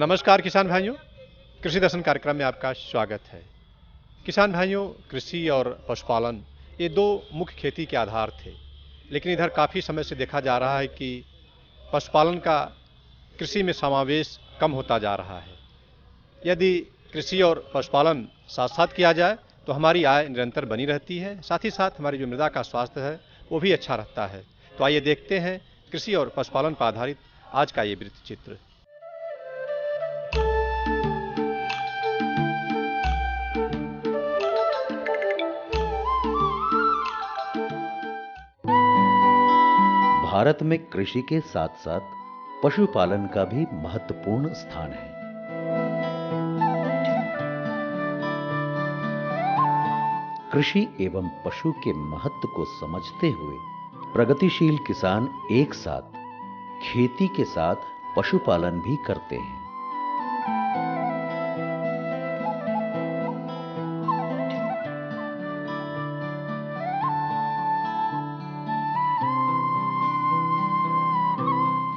नमस्कार किसान भाइयों, कृषि दर्शन कार्यक्रम में आपका स्वागत है। किसान भाइयों, कृषि और पशुपालन ये दो मुख्य खेती के आधार थे, लेकिन इधर काफ़ी समय से देखा जा रहा है कि पशुपालन का कृषि में समावेश कम होता जा रहा है। यदि कृषि और पशुपालन साथ साथ किया जाए तो हमारी आय निरंतर बनी रहती है, साथ ही साथ हमारी जो मृदा का स्वास्थ्य है वो भी अच्छा रहता है। तो आइए देखते हैं कृषि और पशुपालन पर आधारित आज का ये वृत्त चित्र। भारत में कृषि के साथ साथ पशुपालन का भी महत्वपूर्ण स्थान है। कृषि एवं पशु के महत्व को समझते हुए प्रगतिशील किसान एक साथ खेती के साथ पशुपालन भी करते हैं।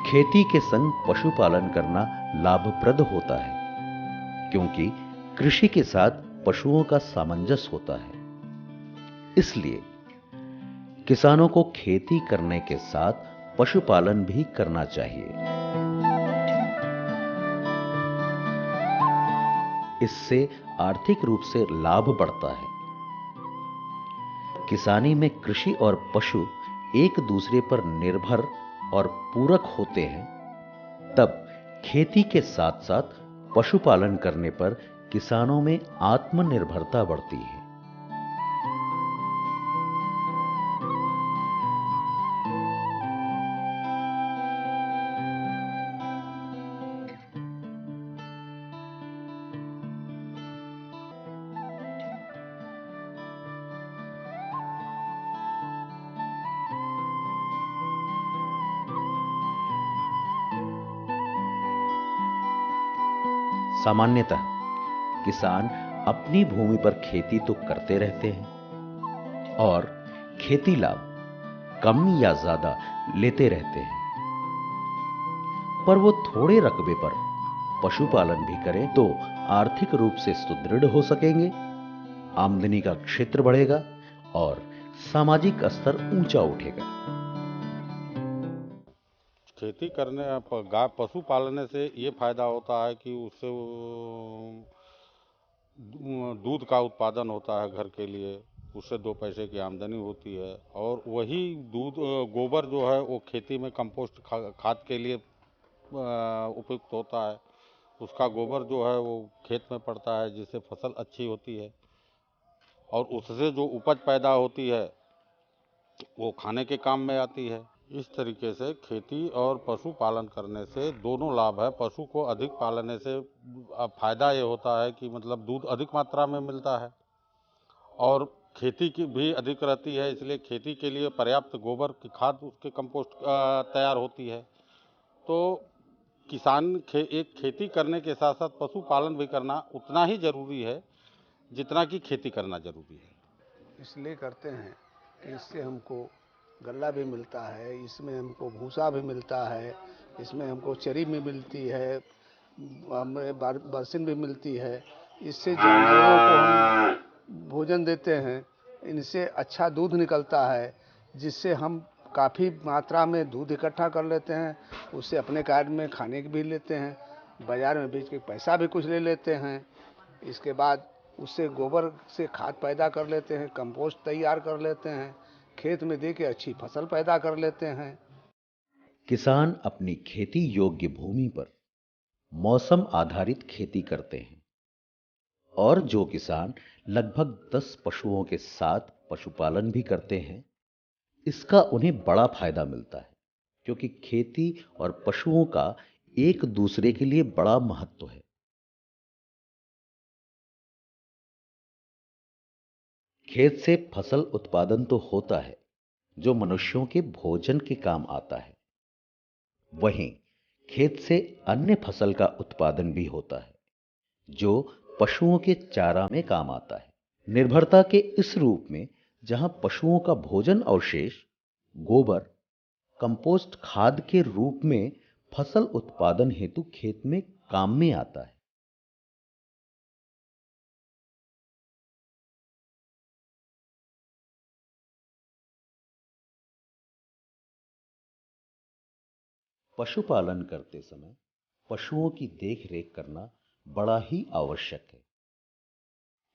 खेती के संग पशुपालन करना लाभप्रद होता है, क्योंकि कृषि के साथ पशुओं का सामंजस्य होता है। इसलिए किसानों को खेती करने के साथ पशुपालन भी करना चाहिए। इससे आर्थिक रूप से लाभ बढ़ता है। किसानी में कृषि और पशु एक दूसरे पर निर्भर और पूरक होते हैं, तब खेती के साथ साथ पशुपालन करने पर किसानों में आत्मनिर्भरता बढ़ती है। सामान्यतः किसान अपनी भूमि पर खेती तो करते रहते हैं और खेती लाभ कम या ज्यादा लेते रहते हैं, पर वो थोड़े रकबे पर पशुपालन भी करें तो आर्थिक रूप से सुदृढ़ हो सकेंगे, आमदनी का क्षेत्र बढ़ेगा और सामाजिक स्तर ऊंचा उठेगा। खेती करने गाय पशु पालने से ये फायदा होता है कि उससे दूध का उत्पादन होता है घर के लिए, उससे 2 पैसे की आमदनी होती है और वही दूध गोबर जो है वो खेती में कंपोस्ट खाद के लिए उपयुक्त होता है। उसका गोबर जो है वो खेत में पड़ता है, जिससे फसल अच्छी होती है और उससे जो उपज पैदा होती है वो खाने के काम में आती है। इस तरीके से खेती और पशु पालन करने से दोनों लाभ है। पशु को अधिक पालने से फायदा ये होता है कि मतलब दूध अधिक मात्रा में मिलता है और खेती की भी अधिक रहती है, इसलिए खेती के लिए पर्याप्त गोबर की खाद उसके कंपोस्ट तैयार होती है। तो किसान एक खेती करने के साथ साथ पशु पालन भी करना उतना ही ज़रूरी है जितना कि खेती करना ज़रूरी है। इसलिए करते हैं कि इससे हमको गल्ला भी मिलता है, इसमें हमको भूसा भी मिलता है, इसमें हमको चरी भी मिलती है, हमें बरसिन भी मिलती है। इससे जानवरों को हम भोजन देते हैं, इनसे अच्छा दूध निकलता है, जिससे हम काफ़ी मात्रा में दूध इकट्ठा कर लेते हैं। उससे अपने कार्य में खाने के भी लेते हैं, बाज़ार में बेच के पैसा भी कुछ ले लेते हैं। इसके बाद उससे गोबर से खाद पैदा कर लेते हैं, कंपोस्ट तैयार कर लेते हैं, खेत में दे के अच्छी फसल पैदा कर लेते हैं। किसान अपनी खेती योग्य भूमि पर मौसम आधारित खेती करते हैं और जो किसान लगभग 10 पशुओं के साथ पशुपालन भी करते हैं, इसका उन्हें बड़ा फायदा मिलता है, क्योंकि खेती और पशुओं का एक दूसरे के लिए बड़ा महत्व है। खेत से फसल उत्पादन तो होता है जो मनुष्यों के भोजन के काम आता है, वहीं खेत से अन्य फसल का उत्पादन भी होता है जो पशुओं के चारा में काम आता है। निर्भरता के इस रूप में जहां पशुओं का भोजन अवशेष गोबर कंपोस्ट खाद के रूप में फसल उत्पादन हेतु खेत में काम में आता है। पशुपालन करते समय पशुओं की देखरेख करना बड़ा ही आवश्यक है,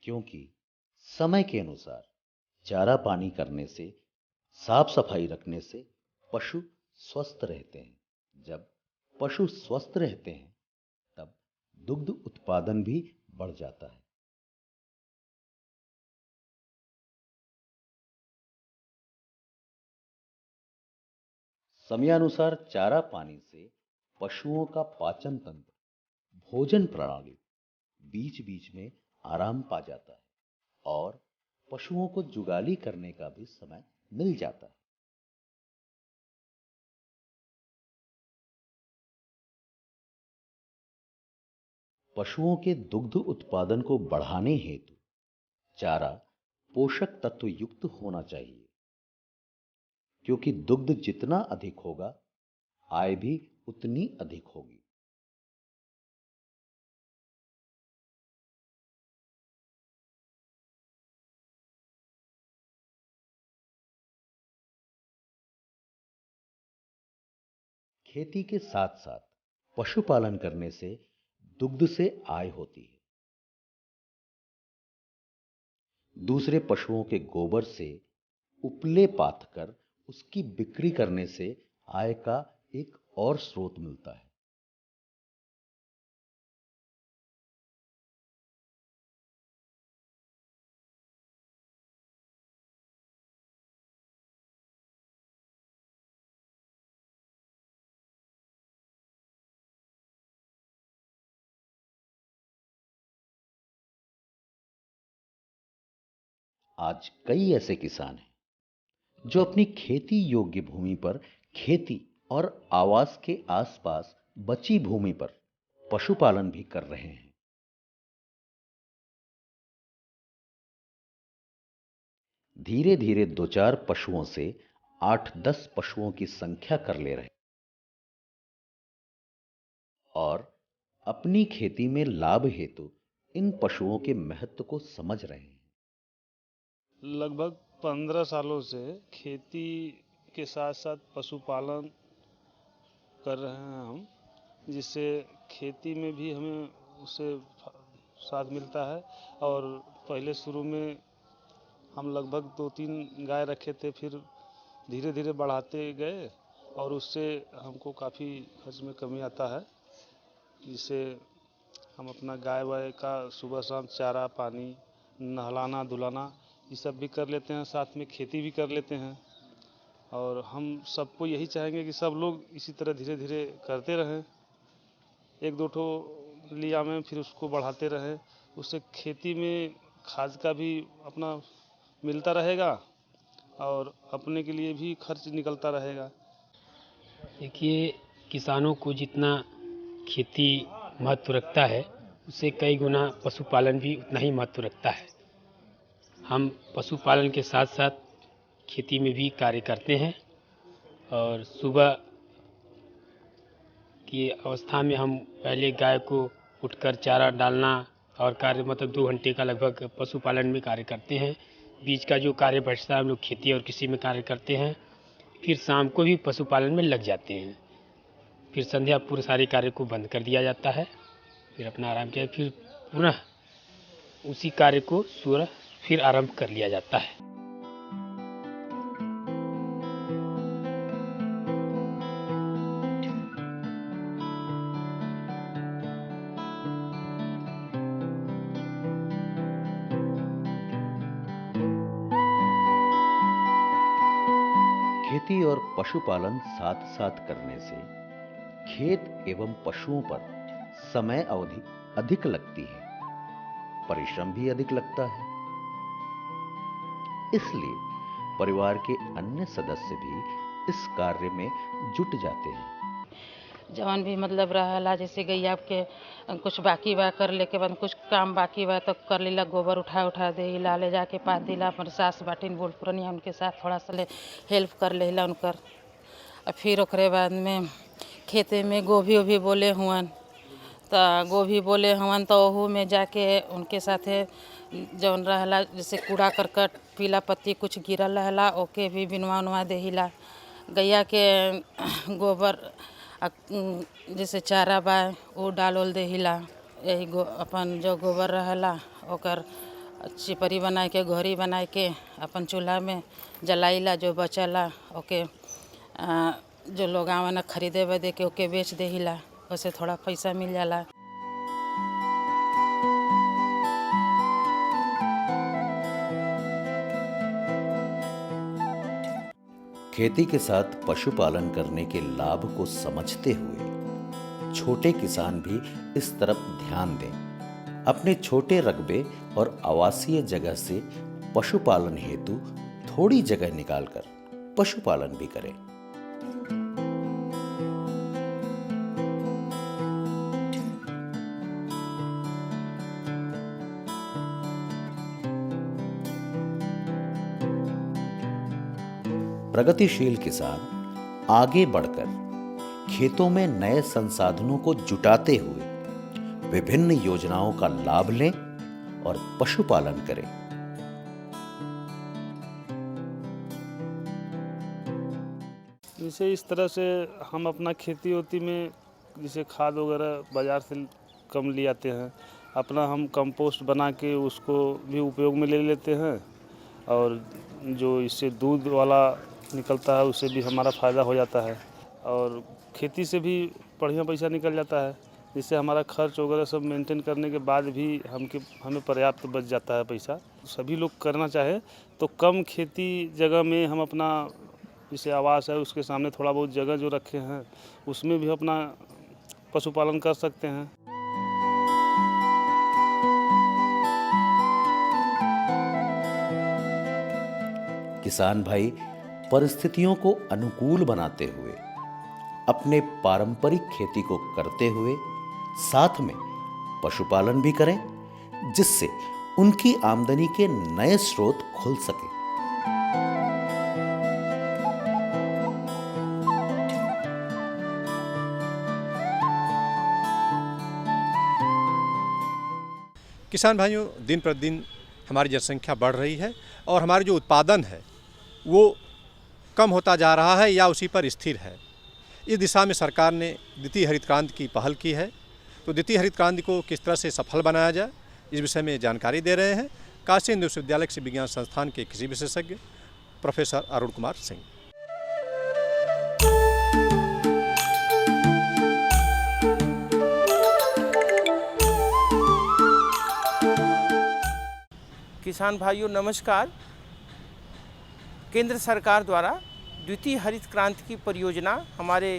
क्योंकि समय के अनुसार चारा पानी करने से, साफ सफाई रखने से पशु स्वस्थ रहते हैं। जब पशु स्वस्थ रहते हैं तब दुग्ध उत्पादन भी बढ़ जाता है। समयानुसार चारा पानी से पशुओं का पाचन तंत्र, भोजन प्रणाली बीच बीच में आराम पा जाता है और पशुओं को जुगाली करने का भी समय मिल जाता है। पशुओं के दुग्ध उत्पादन को बढ़ाने हेतु चारा पोषक तत्व युक्त होना चाहिए, क्योंकि दुग्ध जितना अधिक होगा, आय भी उतनी अधिक होगी। खेती के साथ साथ पशुपालन करने से दुग्ध से आय होती है। दूसरे पशुओं के गोबर से उपले पाथकर उसकी बिक्री करने से आय का एक और स्रोत मिलता है। आज कई ऐसे किसान हैं जो अपनी खेती योग्य भूमि पर खेती और आवास के आसपास बची भूमि पर पशुपालन भी कर रहे हैं। धीरे धीरे 2-4 पशुओं से 8-10 पशुओं की संख्या कर ले रहे और अपनी खेती में लाभ हेतु इन पशुओं के महत्व को समझ रहे हैं। लगभग 15 सालों से खेती के साथ साथ पशुपालन कर रहे हैं हम, जिससे खेती में भी हमें उससे साथ मिलता है। और पहले शुरू में हम लगभग 2-3 गाय रखे थे, फिर धीरे धीरे बढ़ाते गए और उससे हमको काफ़ी खर्च में कमी आता है, जिससे हम अपना गाय वाय का सुबह शाम चारा पानी, नहलाना धुलाना ये सब भी कर लेते हैं, साथ में खेती भी कर लेते हैं। और हम सबको यही चाहेंगे कि सब लोग इसी तरह धीरे धीरे करते रहें, 1-2 ठो लिया में फिर उसको बढ़ाते रहें। उससे खेती में खाद का भी अपना मिलता रहेगा और अपने के लिए भी खर्च निकलता रहेगा। देखिए, किसानों को जितना खेती महत्व रखता है, उससे कई गुना पशुपालन भी उतना ही महत्व रखता है। हम पशुपालन के साथ साथ खेती में भी कार्य करते हैं और सुबह की अवस्था में हम पहले गाय को उठकर चारा डालना और कार्य मतलब 2 घंटे का लगभग पशुपालन में कार्य करते हैं। बीच का जो कार्य बचता है हम लोग खेती और कृषि में कार्य करते हैं, फिर शाम को भी पशुपालन में लग जाते हैं। फिर संध्या पूरे सारे कार्य को बंद कर दिया जाता है, फिर अपना आराम किया, फिर पुनः उसी कार्य को सुबह फिर आरंभ कर लिया जाता है। खेती और पशुपालन साथ साथ करने से खेत एवं पशुओं पर समय अवधि अधिक लगती है, परिश्रम भी अधिक लगता है। इसलिए परिवार के अन्य सदस्य भी इस कार्य में जुट जाते हैं। जवन भी मतलब रहला, जैसे गैया के कुछ बाकी बा कर लेके बाद कुछ काम बाकी बा तो कर लेला, गोबर उठा दे ला, ले जाके पात दिला, अपन सास बाटिन बूढ़ पुरनिया उनके साथ थोड़ा सा हेल्प कर लेला उनकर। और फिर ओकरे बाद में खेते में गोभी ओभी बोले हुअन तो गोभी बोले हवन तो ओहू में जाके उनके साथे जौन रहला जैसे कूड़ा करकट पीला पत्ती कुछ गिरल रहला ओके भी बिनवा उनवा देहिला। गैया के गोबर जैसे चारा बा वो डाल उल देहिला। यही अपन जो गोबर रहला ओकर चिपरी बनाए के घोरी बनाए के अपन चूल्हा में जलाइला। जो बचला ओके जो लोग आवन खरीदे बदे के ओके बेच देहिला, उससे थोड़ा पैसा मिल जाला। खेती के साथ पशुपालन करने के लाभ को समझते हुए छोटे किसान भी इस तरफ ध्यान दें। अपने छोटे रकबे और आवासीय जगह से पशुपालन हेतु थोड़ी जगह निकालकर पशुपालन भी करें। प्रगतिशील किसान आगे बढ़कर खेतों में नए संसाधनों को जुटाते हुए विभिन्न योजनाओं का लाभ लें और पशुपालन करें। जैसे इस तरह से हम अपना खेती होती में जैसे खाद वगैरह बाज़ार से कम ले आते हैं, अपना हम कंपोस्ट बना के उसको भी उपयोग में ले लेते हैं और जो इससे दूध वाला निकलता है उससे भी हमारा फ़ायदा हो जाता है और खेती से भी बढ़िया पैसा निकल जाता है, जिससे हमारा खर्च वगैरह सब मेंटेन करने के बाद भी हमें पर्याप्त बच जाता है पैसा। सभी लोग करना चाहे तो कम खेती जगह में हम अपना जैसे आवास है उसके सामने थोड़ा बहुत जगह जो रखे हैं उसमें भी अपना पशुपालन कर सकते हैं। किसान भाई परिस्थितियों को अनुकूल बनाते हुए अपने पारंपरिक खेती को करते हुए साथ में पशुपालन भी करें, जिससे उनकी आमदनी के नए स्रोत खुल सके। किसान भाइयों, दिन प्रतिदिन हमारी जनसंख्या बढ़ रही है और हमारा जो उत्पादन है वो कम होता जा रहा है या उसी पर स्थिर है। इस दिशा में सरकार ने द्वितीय हरित क्रांति की पहल की है। तो द्वितीय हरित क्रांति को किस तरह से सफल बनाया जाए, इस विषय में जानकारी दे रहे हैं काशी हिंदू विश्वविद्यालय कृषि विज्ञान संस्थान के कृषि विशेषज्ञ प्रोफेसर अरुण कुमार सिंह। किसान भाइयों नमस्कार। केंद्र सरकार द्वारा द्वितीय हरित क्रांति की परियोजना हमारे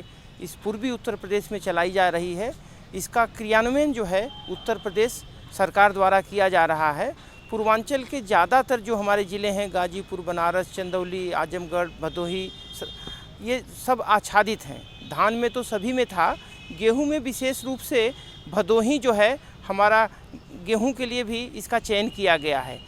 इस पूर्वी उत्तर प्रदेश में चलाई जा रही है। इसका क्रियान्वयन जो है उत्तर प्रदेश सरकार द्वारा किया जा रहा है। पूर्वांचल के ज़्यादातर जो हमारे ज़िले हैं गाजीपुर, बनारस, चंदौली, आजमगढ़, भदोही, ये सब आच्छादित हैं। धान में तो सभी में था, गेहूं में विशेष रूप से भदोही जो है हमारा गेहूं के लिए भी इसका चयन किया गया है।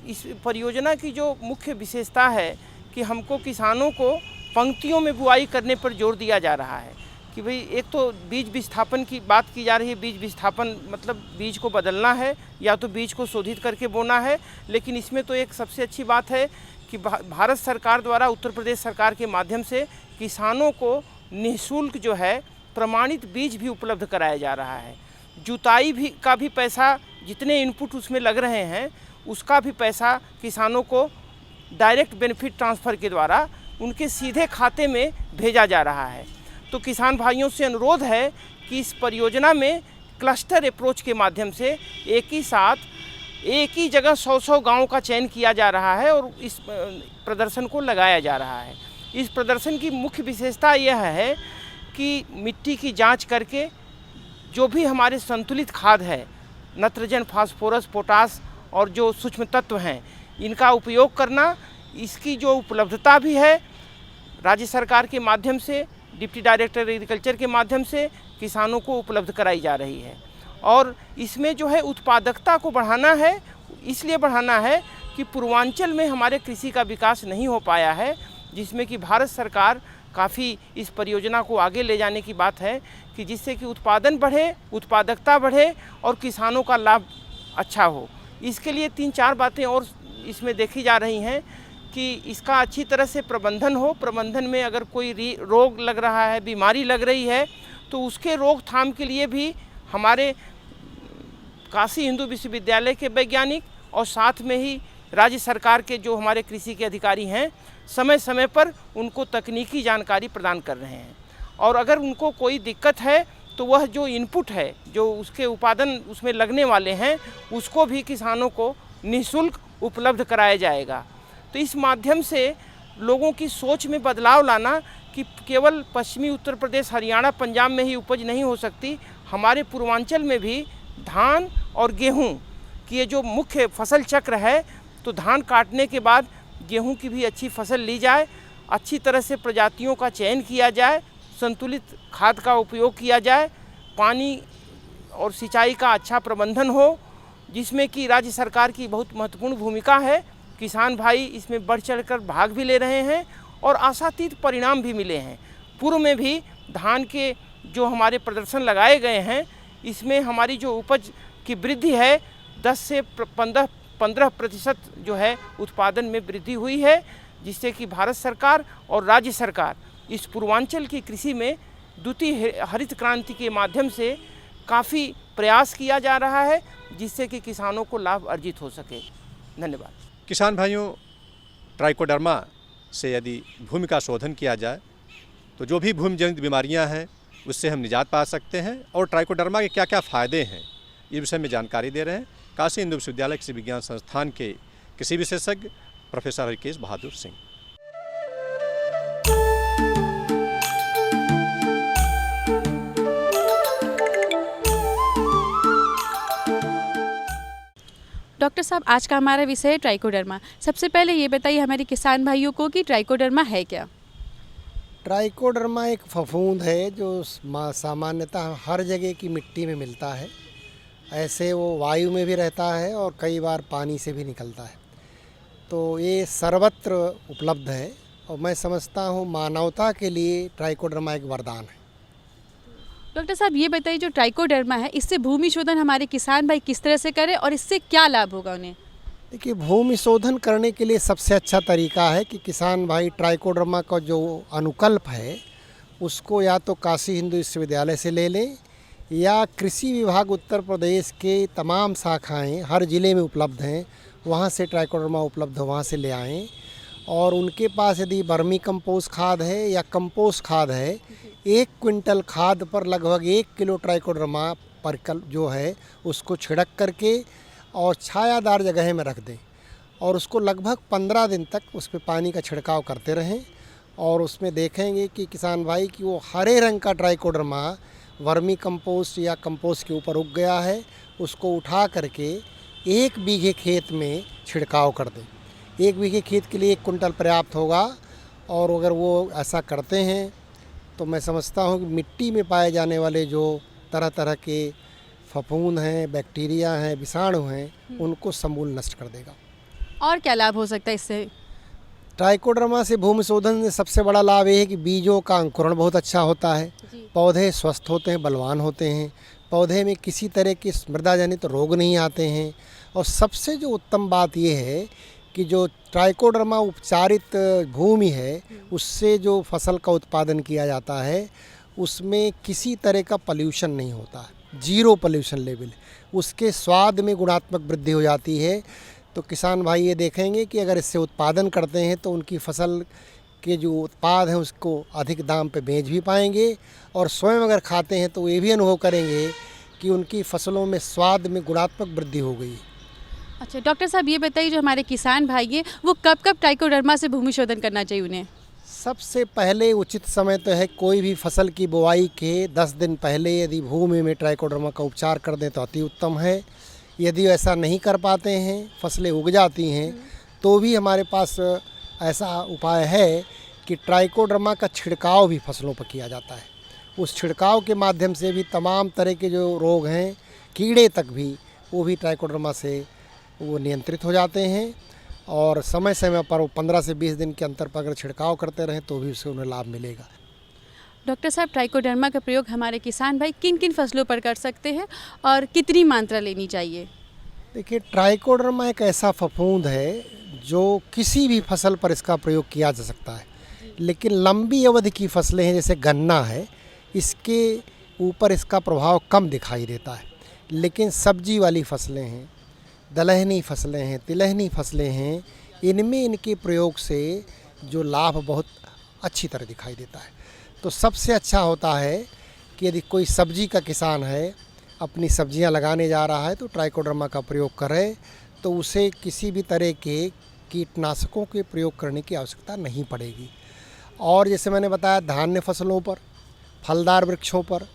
इस परियोजना की जो मुख्य विशेषता है कि हमको किसानों को पंक्तियों में बुआई करने पर जोर दिया जा रहा है कि भाई एक तो बीज विस्थापन की बात की जा रही है। बीज विस्थापन मतलब बीज को बदलना है या तो बीज को शोधित करके बोना है, लेकिन इसमें तो एक सबसे अच्छी बात है कि भारत सरकार द्वारा उत्तर प्रदेश सरकार के माध्यम से किसानों को निःशुल्क जो है प्रमाणित बीज भी उपलब्ध कराया जा रहा है। जुताई भी का भी पैसा जितने इनपुट उसमें लग रहे हैं उसका भी पैसा किसानों को डायरेक्ट बेनिफिट ट्रांसफ़र के द्वारा उनके सीधे खाते में भेजा जा रहा है। तो किसान भाइयों से अनुरोध है कि इस परियोजना में क्लस्टर अप्रोच के माध्यम से एक ही साथ एक ही जगह 100-100 गाँव का चयन किया जा रहा है और इस प्रदर्शन को लगाया जा रहा है। इस प्रदर्शन की मुख्य विशेषता यह है कि मिट्टी की जांच करके जो भी हमारे संतुलित खाद है, नाइट्रोजन, फास्फोरस, पोटास और जो सूक्ष्म तत्व हैं, इनका उपयोग करना। इसकी जो उपलब्धता भी है राज्य सरकार के माध्यम से, डिप्टी डायरेक्टर एग्रीकल्चर के माध्यम से किसानों को उपलब्ध कराई जा रही है। और इसमें जो है उत्पादकता को बढ़ाना है, इसलिए बढ़ाना है कि पूर्वांचल में हमारे कृषि का विकास नहीं हो पाया है, जिसमें कि भारत सरकार काफ़ी इस परियोजना को आगे ले जाने की बात है कि जिससे कि उत्पादन बढ़े, उत्पादकता बढ़े और किसानों का लाभ अच्छा हो। इसके लिए 3-4 बातें और इसमें देखी जा रही हैं कि इसका अच्छी तरह से प्रबंधन हो। प्रबंधन में अगर कोई रोग लग रहा है, बीमारी लग रही है, तो उसके रोकथाम के लिए भी हमारे काशी हिंदू विश्वविद्यालय के वैज्ञानिक और साथ में ही राज्य सरकार के जो हमारे कृषि के अधिकारी हैं, समय समय पर उनको तकनीकी जानकारी प्रदान कर रहे हैं। और अगर उनको कोई दिक्कत है तो वह जो इनपुट है, जो उसके उत्पादन उसमें लगने वाले हैं, उसको भी किसानों को निःशुल्क उपलब्ध कराया जाएगा। तो इस माध्यम से लोगों की सोच में बदलाव लाना कि केवल पश्चिमी उत्तर प्रदेश, हरियाणा, पंजाब में ही उपज नहीं हो सकती, हमारे पूर्वांचल में भी धान और गेहूं की ये जो मुख्य फसल चक्र है, तो धान काटने के बाद गेहूं की भी अच्छी फसल ली जाए, अच्छी तरह से प्रजातियों का चयन किया जाए, संतुलित खाद का उपयोग किया जाए, पानी और सिंचाई का अच्छा प्रबंधन हो, जिसमें कि राज्य सरकार की बहुत महत्वपूर्ण भूमिका है। किसान भाई इसमें बढ़ चढ़कर भाग भी ले रहे हैं और आशातीत परिणाम भी मिले हैं। पूर्व में भी धान के जो हमारे प्रदर्शन लगाए गए हैं, इसमें हमारी जो उपज की वृद्धि है 10 से 15% जो है उत्पादन में वृद्धि हुई है, जिससे कि भारत सरकार और राज्य सरकार इस पूर्वांचल की कृषि में द्वितीय हरित क्रांति के माध्यम से काफ़ी प्रयास किया जा रहा है, जिससे कि किसानों को लाभ अर्जित हो सके। धन्यवाद। किसान भाइयों, ट्राइकोडर्मा से यदि भूमि का शोधन किया जाए तो जो भी भूमि जनित बीमारियां हैं उससे हम निजात पा सकते हैं। और ट्राइकोडर्मा के क्या क्या फ़ायदे हैं, इस विषय में जानकारी दे रहे हैं काशी हिंदू विश्वविद्यालय कृषि विज्ञान संस्थान के कृषि विशेषज्ञ प्रोफेसर हरिकेश बहादुर सिंह। डॉक्टर साहब, आज का हमारा विषय है ट्राइकोडर्मा। सबसे पहले ये बताइए हमारे किसान भाइयों को कि ट्राइकोडर्मा है क्या? ट्राइकोडर्मा एक फफूंद है जो सामान्यतः हर जगह की मिट्टी में मिलता है। ऐसे वो वायु में भी रहता है और कई बार पानी से भी निकलता है। तो ये सर्वत्र उपलब्ध है और मैं समझता हूँ मानवता के लिए ट्राइकोडर्मा एक वरदान है। डॉक्टर साहब, ये बताइए जो ट्राइकोडर्मा है, इससे भूमि शोधन हमारे किसान भाई किस तरह से करें और इससे क्या लाभ होगा उन्हें? देखिए, भूमि शोधन करने के लिए सबसे अच्छा तरीका है कि किसान भाई ट्राइकोडर्मा का जो अनुकल्प है उसको या तो काशी हिंदू विश्वविद्यालय से ले लें या कृषि विभाग उत्तर प्रदेश के तमाम शाखाएं हर ज़िले में उपलब्ध हैं, वहाँ से ट्राइकोडर्मा उपलब्ध हो, वहाँ से ले आएँ। और उनके पास यदि वर्मी कंपोस्ट खाद है या कंपोस्ट खाद है, 1 क्विंटल खाद पर लगभग 1 किलो ट्राइकोडर्मा पर जो है उसको छिड़क करके और छायादार जगह में रख दें और उसको लगभग 15 दिन तक उस पर पानी का छिड़काव करते रहें। और उसमें देखेंगे कि किसान भाई कि वो हरे रंग का ट्राइकोडर्मा वर्मी कंपोस्ट या कंपोस्ट के ऊपर उग गया है, उसको उठा करके 1 बीघे खेत में छिड़काव कर दें। 1 बीघे खेत के लिए 1 कुंटल पर्याप्त होगा। और अगर वो ऐसा करते हैं तो मैं समझता हूँ कि मिट्टी में पाए जाने वाले जो तरह तरह के फफूंद हैं, बैक्टीरिया हैं, विषाणु हैं, उनको समूल नष्ट कर देगा। और क्या लाभ हो सकता है इससे? ट्राइकोडर्मा से भूमि शोधन में सबसे बड़ा लाभ ये है कि बीजों का अंकुरण बहुत अच्छा होता है, पौधे स्वस्थ होते हैं, बलवान होते हैं, पौधे में किसी तरह के मृदा जनित रोग नहीं आते हैं। और सबसे जो उत्तम बात ये है कि जो ट्राइकोडर्मा उपचारित भूमि है उससे जो फसल का उत्पादन किया जाता है उसमें किसी तरह का पॉल्यूशन नहीं होता, 0 पॉल्यूशन लेवल। उसके स्वाद में गुणात्मक वृद्धि हो जाती है। तो किसान भाई ये देखेंगे कि अगर इससे उत्पादन करते हैं तो उनकी फसल के जो उत्पाद हैं उसको अधिक दाम पे बेच भी पाएंगे और स्वयं अगर खाते हैं तो ये भी अनुभव करेंगे कि उनकी फसलों में स्वाद में गुणात्मक वृद्धि हो गई। अच्छा डॉक्टर साहब, ये बताइए जो हमारे किसान भाई हैं वो कब कब ट्राइकोडर्मा से भूमि शोधन करना चाहिए उन्हें? सबसे पहले उचित समय तो है कोई भी फसल की बुआई के 10 दिन पहले यदि भूमि में ट्राइकोडर्मा का उपचार कर दें तो अति उत्तम है। यदि ऐसा नहीं कर पाते हैं, फसलें उग जाती हैं, तो भी हमारे पास ऐसा उपाय है कि ट्राइकोडर्मा का छिड़काव भी फसलों पर किया जाता है। उस छिड़काव के माध्यम से भी तमाम तरह के जो रोग हैं, कीड़े तक भी, वो भी ट्राइकोडर्मा से वो नियंत्रित हो जाते हैं। और समय समय पर वो 15 से 20 दिन के अंतर पर अगर छिड़काव करते रहें तो भी उससे उन्हें लाभ मिलेगा। डॉक्टर साहब, ट्राइकोडर्मा का प्रयोग हमारे किसान भाई किन किन फसलों पर कर सकते हैं और कितनी मात्रा लेनी चाहिए? देखिए, ट्राइकोडर्मा एक ऐसा फफूंद है जो किसी भी फसल पर इसका प्रयोग किया जा सकता है, लेकिन लंबी अवधि की फसलें हैं जैसे गन्ना है, इसके ऊपर इसका प्रभाव कम दिखाई देता है। लेकिन सब्जी वाली फसलें हैं, दलहनी फसलें हैं, तिलहनी फसलें हैं, इनमें इनके प्रयोग से जो लाभ बहुत अच्छी तरह दिखाई देता है। तो सबसे अच्छा होता है कि यदि कोई सब्जी का किसान है, अपनी सब्जियां लगाने जा रहा है, तो ट्राइकोडर्मा का प्रयोग करे तो उसे किसी भी तरह के कीटनाशकों के प्रयोग करने की आवश्यकता नहीं पड़ेगी। और जैसे मैंने बताया, धान्य फसलों पर, फलदार वृक्षों पर,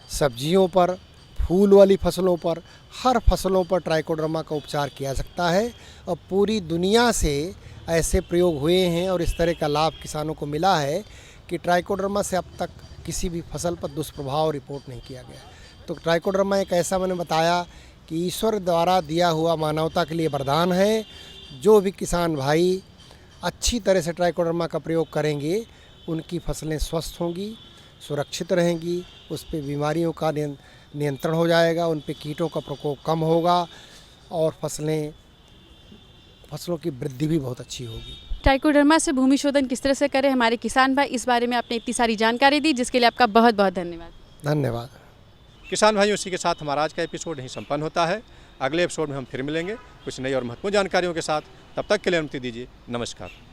सब्जियों पर, फूल वाली फसलों पर, हर फसलों पर ट्राइकोडर्मा का उपचार किया सकता है। और पूरी दुनिया से ऐसे प्रयोग हुए हैं और इस तरह का लाभ किसानों को मिला है कि ट्राइकोडर्मा से अब तक किसी भी फसल पर दुष्प्रभाव रिपोर्ट नहीं किया गया। तो ट्राइकोडर्मा एक ऐसा, मैंने बताया, कि ईश्वर द्वारा दिया हुआ मानवता के लिए वरदान है। जो भी किसान भाई अच्छी तरह से ट्राइकोडर्मा का प्रयोग करेंगे, उनकी फसलें स्वस्थ होंगी, सुरक्षित रहेंगी, उस पर बीमारियों का नियंत्रण हो जाएगा, उन पर कीटों का प्रकोप कम होगा और फसलों की वृद्धि भी बहुत अच्छी होगी। ट्राइकोडर्मा से भूमि शोधन किस तरह से करें हमारे किसान भाई, इस बारे में आपने इतनी सारी जानकारी दी, जिसके लिए आपका बहुत बहुत धन्यवाद। धन्यवाद। किसान भाइयों, इसी के साथ हमारा आज का एपिसोड यहीं संपन्न होता है। अगले एपिसोड में हम फिर मिलेंगे कुछ नई और महत्वपूर्ण जानकारियों के साथ। तब तक के लिए अनुमति दीजिए। नमस्कार।